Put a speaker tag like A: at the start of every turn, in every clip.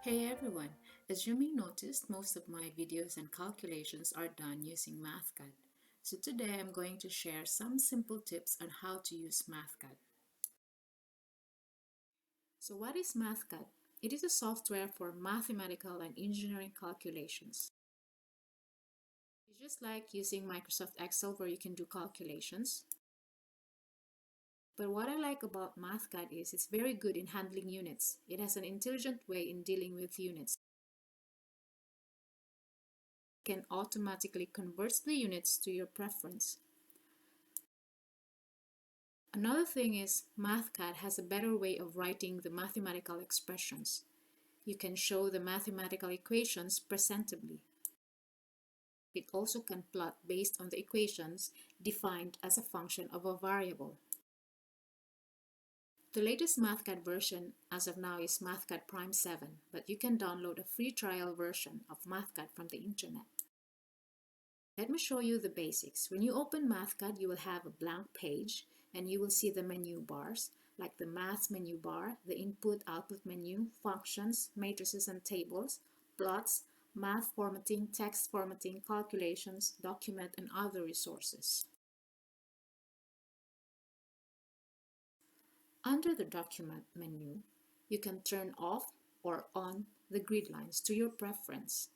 A: Hey everyone! As you may notice, most of my videos and calculations are done using Mathcad. So today I'm going to share some simple tips on how to use Mathcad. So what is Mathcad? It is a software for mathematical and engineering calculations. It's just like using Microsoft Excel where you can do calculations. But what I like about Mathcad is it's very good in handling units. It has an intelligent way in dealing with units. Can automatically convert the units to your preference. Another thing is Mathcad has a better way of writing the mathematical expressions. You can show the mathematical equations presentably. It also can plot based on the equations defined as a function of a variable. The latest Mathcad version as of now is Mathcad Prime 7, but you can download a free trial version of Mathcad from the internet. Let me show you the basics. When you open Mathcad, you will have a blank page and you will see the menu bars like the Math menu bar, the Input-Output menu, Functions, Matrices and Tables, Plots, Math formatting, Text formatting, Calculations, Document, and other resources. Under the Document menu, you can turn off or on the grid lines to your preference.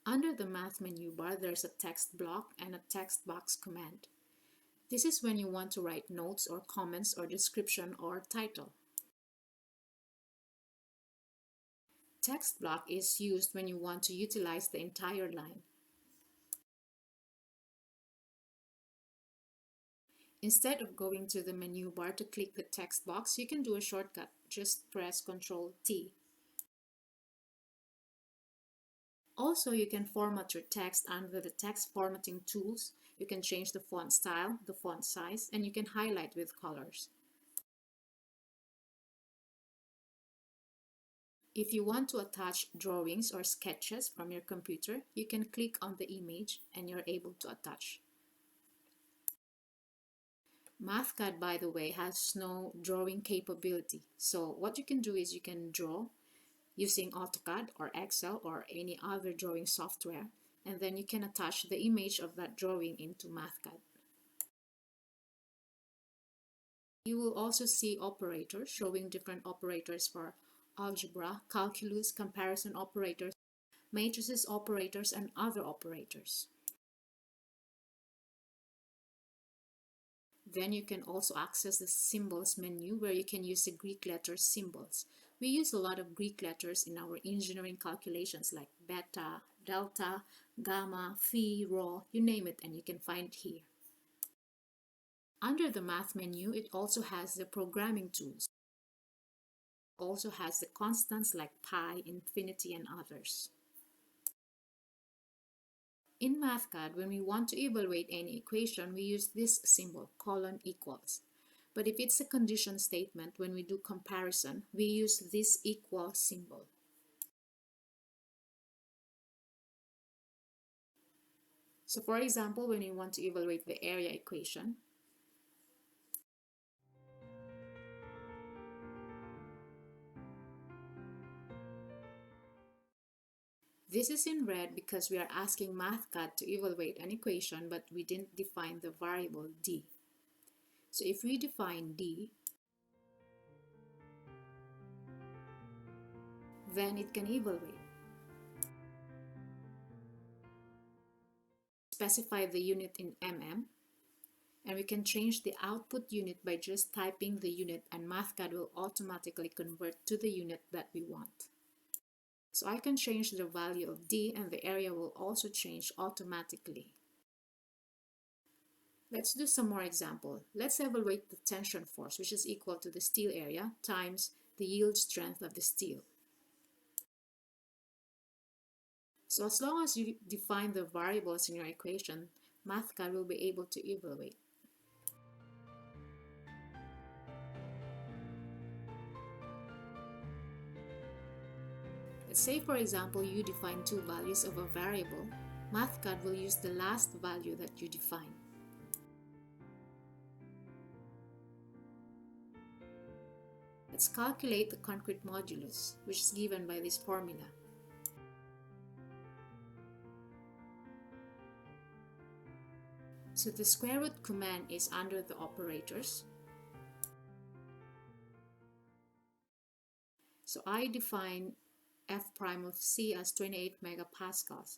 A: Under the Math menu bar, there's a text block and a text box command. This is when you want to write notes or comments or description or title. Text block is used when you want to utilize the entire line. Instead of going to the menu bar to click the text box, you can do a shortcut. Just press Ctrl-T. Also, you can format your text under the text formatting tools. You can change the font style, the font size, and you can highlight with colors. If you want to attach drawings or sketches from your computer, you can click on the image and you're able to attach. Mathcad, by the way, has no drawing capability. So what you can do is you can draw using AutoCAD or Excel or any other drawing software, and then you can attach the image of that drawing into Mathcad. You will also see operators showing different operators for algebra, calculus, comparison operators, matrices operators, and other operators. Then you can also access the Symbols menu where you can use the Greek letter symbols. We use a lot of Greek letters in our engineering calculations like beta, delta, gamma, phi, rho, you name it, and you can find it here. Under the Math menu, it also has the programming tools. It also has the constants like pi, infinity, and others. In Mathcad, when we want to evaluate any equation, we use this symbol, colon equals. But if it's a condition statement, when we do comparison, we use this equal symbol. So for example, when you want to evaluate the area equation, this is in red because we are asking Mathcad to evaluate an equation, but we didn't define the variable d. So if we define d, then it can evaluate. Specify the unit in mm, and we can change the output unit by just typing the unit, and Mathcad will automatically convert to the unit that we want. So I can change the value of d and the area will also change automatically. Let's do some more example. Let's evaluate the tension force, which is equal to the steel area times the yield strength of the steel. So as long as you define the variables in your equation, Mathcad will be able to evaluate. Let's say, for example, you define two values of a variable. Mathcad will use the last value that you define. Let's calculate the concrete modulus, which is given by this formula. So the square root command is under the operators. So I define f prime of c as 28 megapascals.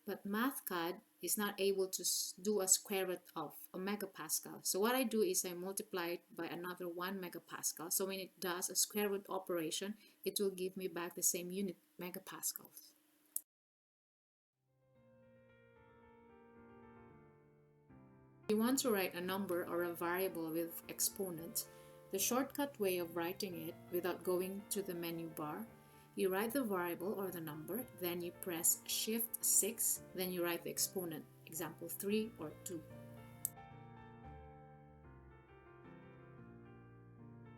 A: But Mathcad is not able to do a square root of a megapascal. So what I do is I multiply it by another 1 megapascal. So when it does a square root operation, it will give me back the same unit, megapascals. If you want to write a number or a variable with exponent, the shortcut way of writing it without going to the menu bar, you write the variable or the number, then you press Shift 6, then you write the exponent, example 3 or 2.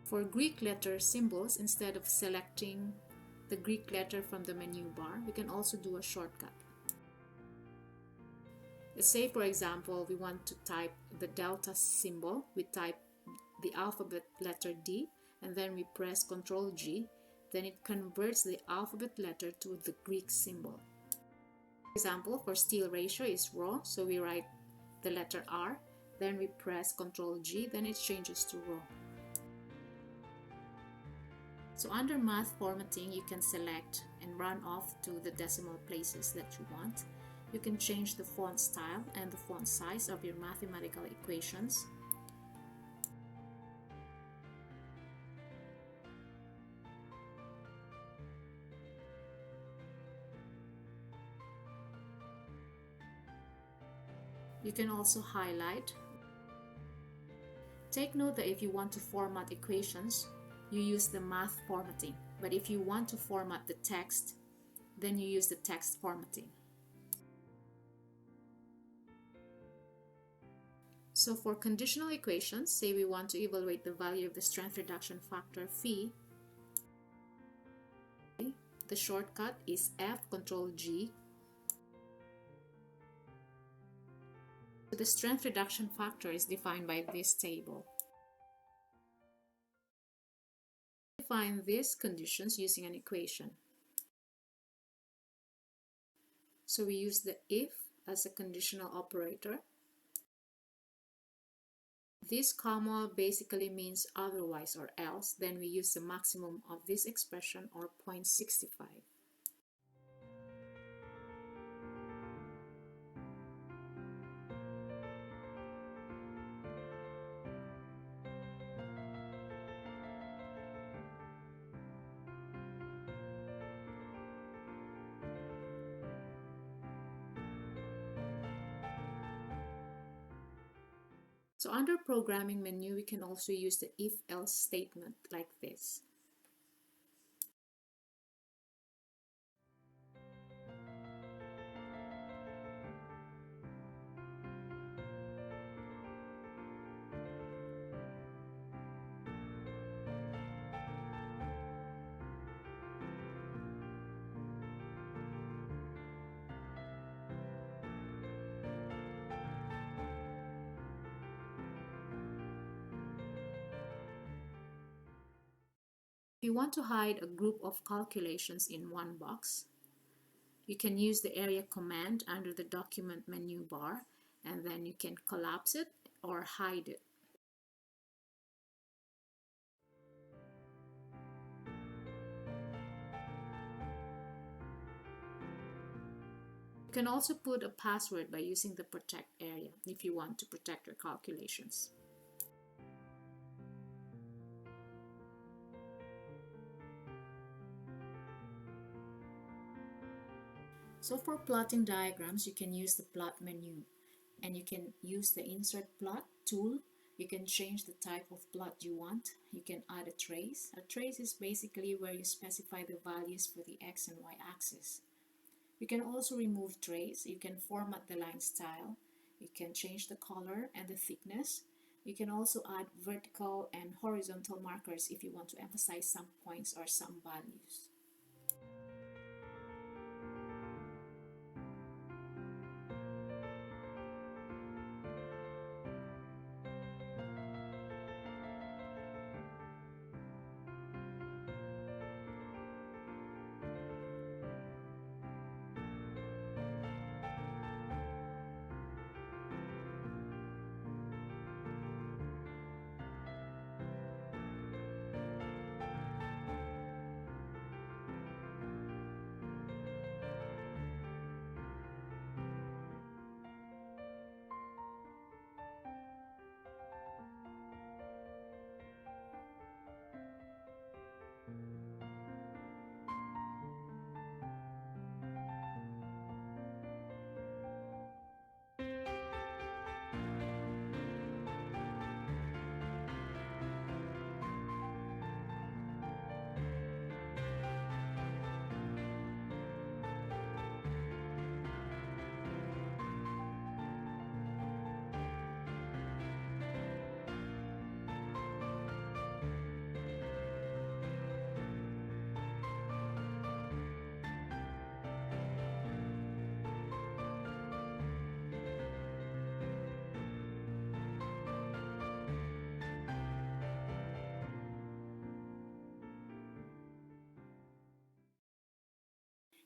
A: For Greek letter symbols, instead of selecting the Greek letter from the menu bar, we can also do a shortcut. Let's say, for example, we want to type the delta symbol. We type the alphabet letter D, and then we press Ctrl G. Then it converts the alphabet letter to the Greek symbol. For example, for steel ratio is rho, so we write the letter R, then we press Ctrl G, then it changes to rho. So under math formatting, you can select and run off to the decimal places that you want. You can change the font style and the font size of your mathematical equations. You can also highlight. Take note that if you want to format equations, you use the math formatting. But if you want to format the text, then you use the text formatting. So for conditional equations, say we want to evaluate the value of the strength reduction factor phi, the shortcut is F Ctrl G. The strength reduction factor is defined by this table. Define these conditions using an equation. So we use the if as a conditional operator. This comma basically means otherwise or else. Then we use the maximum of this expression, or 0.65. So under programming menu, we can also use the if-else statement like this. If you want to hide a group of calculations in one box, you can use the area command under the document menu bar, and then you can collapse it or hide it. You can also put a password by using the protect area if you want to protect your calculations. So for plotting diagrams, you can use the plot menu, and you can use the insert plot tool. You can change the type of plot you want. You can add a trace. A trace is basically where you specify the values for the x and y axis. You can also remove trace. You can format the line style. You can change the color and the thickness. You can also add vertical and horizontal markers if you want to emphasize some points or some values.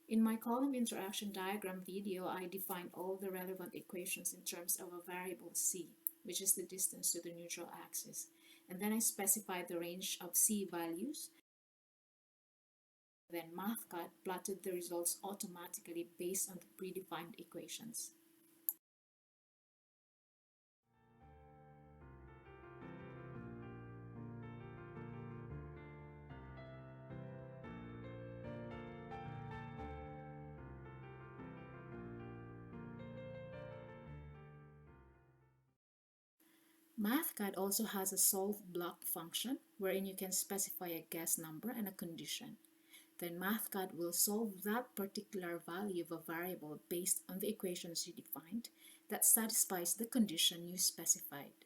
A: In my column interaction diagram video, I defined all the relevant equations in terms of a variable c, which is the distance to the neutral axis. And then I specified the range of c values. Then Mathcad plotted the results automatically based on the predefined equations. Mathcad also has a solve block function wherein you can specify a guess number and a condition. Then Mathcad will solve that particular value of a variable based on the equations you defined that satisfies the condition you specified.